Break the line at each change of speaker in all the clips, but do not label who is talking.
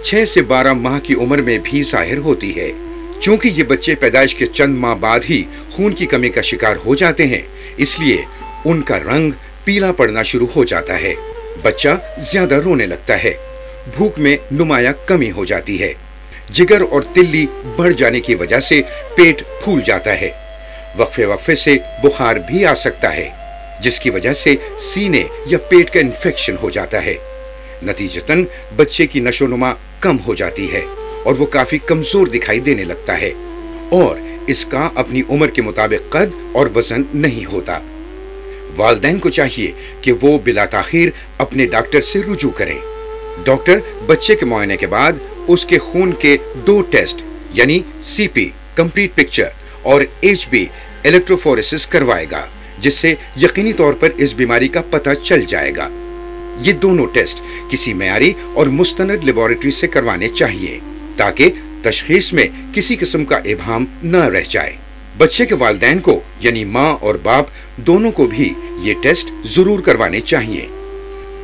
6 से 12 माह की उम्र में भी जाहिर होती है। चूंकि ये बच्चे पैदाइश के चंद माह बाद ही खून की कमी का शिकार हो जाते हैं, इसलिए उनका रंग पीला पड़ना शुरू हो जाता है। बच्चा ज्यादा रोने लगता है, भूख में नुमाया कमी हो जाती है, जिगर और तिल्ली बढ़ जाने की वजह से पेट फूल जाता है। वक्फे वक्फे से बुखार भी आ सकता है, जिसकी वजह से सीने या पेट का इन्फेक्शन हो जाता है। नतीजतन बच्चे की नशोनुमा कम हो जाती है और वो काफी कमजोर दिखाई देने लगता है और इसका अपनी उम्र के मुताबिक कद और वजन नहीं होता। वालिदैन को चाहिए कि वो बिला ताखीर अपने डॉक्टर से रुजू करें। डॉक्टर बच्चे के मुआयने के बाद उसके खून के 2 टेस्ट यानी सीपी कंप्लीट पिक्चर और एचबी इलेक्ट्रोफोरेसिस करवाएगा, जिससे यकीनी तौर पर इस बीमारी का पता चल जाएगा। ये दोनों टेस्ट किसी मयारी और मुस्तनद लेबोरेटरी से करवाने चाहिए ताकि तशखीस में किसी किस्म का इबहम न रह जाए। बच्चे के वालिदैन को यानी माँ और बाप दोनों को भी ये टेस्ट जरूर करवाने चाहिए।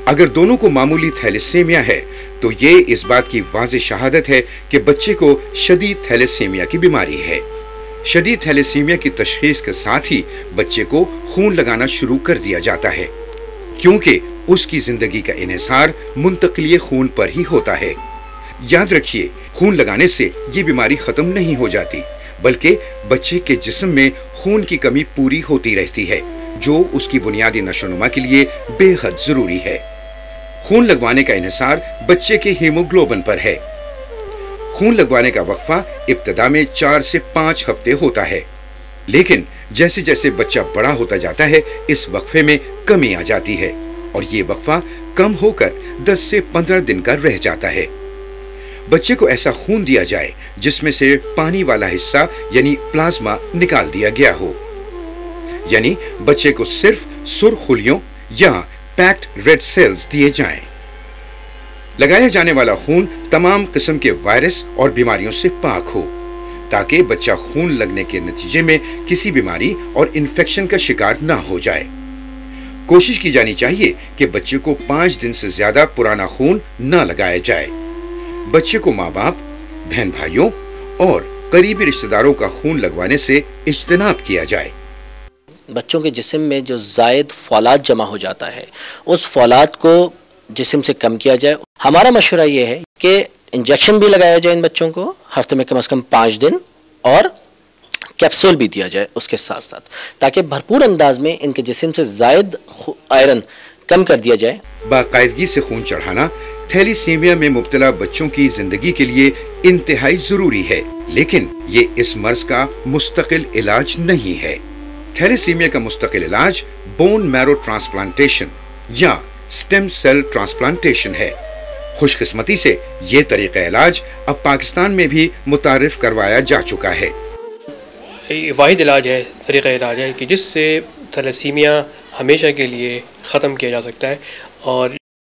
अगर दोनों को मामूली थैलेसीमिया है तो ये इस बात की वाज़ेह शहादत है कि बच्चे को शदीद थैलेसीमिया की बीमारी है। शदीद थैलेसीमिया की तशखीस के साथ ही बच्चे को खून लगाना शुरू कर दिया जाता है, क्योंकि उसकी जिंदगी का इन्हिसार मुंतकिल खून पर ही होता है। याद रखिए, खून लगाने से ये बीमारी खत्म नहीं हो जाती, बल्कि बच्चे के जिस्म में खून की कमी पूरी होती रहती है, जो उसकी बुनियादी नशोनुमा के लिए बेहद जरूरी है। खून लगवाने का इन्हिसार बच्चे के हीमोग्लोबिन पर है। खून लगवाने का वक्फा इब्तिदा में 4 से 5 हफ्ते होता है, लेकिन जैसे जैसे बच्चा बड़ा होता जाता है इस वक्फे में कमी आ जाती है और ये वक्फा कम होकर 10 से 15 दिन का रह जाता है। बच्चे को ऐसा खून दिया जाए जिसमें से पानी वाला हिस्सा यानी प्लाज्मा निकाल दिया गया हो, यानी बच्चे को सिर्फ सुर्खुलियों या पैक्ड रेड सेल्स दिए जाएं। लगाया जाने वाला खून तमाम किस्म के वायरस और बीमारियों से पाक हो, ताकि बच्चा खून लगने के नतीजे में किसी बीमारी और इन्फेक्शन का शिकार ना हो जाए। कोशिश की जानी चाहिए कि बच्चे को 5 दिन से ज्यादा पुराना खून न लगाया जाए। बच्चे को माँ बाप, बहन भाइयों और करीबी रिश्तेदारों का खून लगवाने से इज्तनाब किया जाए।
बच्चों के जिस्म में जो ज़ायद फौलाद जमा हो जाता है, उस फौलाद को जिस्म से कम किया जाए। हमारा मशवरा ये है कि इंजेक्शन भी लगाया जाए इन बच्चों को हफ्ते में कम से कम 5 दिन, और कैप्सूल भी दिया जाए उसके साथ साथ, ताकि भरपूर अंदाज में इनके जिस्म से ज़ायद आयरन कम कर दिया जाए।
बाकायदगी से खून चढ़ाना थैलीसीमिया में मुब्तला बच्चों की जिंदगी के लिए इंतहाई जरूरी है, लेकिन ये इस मर्ज का मुस्तकिल इलाज नहीं है। थैलीसीमिया का मुस्तकिल इलाज बोन मैरो ट्रांसप्लांटेशन या स्टेम सेल ट्रांसप्लांटेशन है। खुशकिस्मती से ये तरीका इलाज अब पाकिस्तान में भी मुतारिफ करवाया जा चुका है।
वाहिद इलाज है, तरीका इलाज है कि जिससे थैलेसीमिया हमेशा के लिए ख़त्म किया जा सकता है। और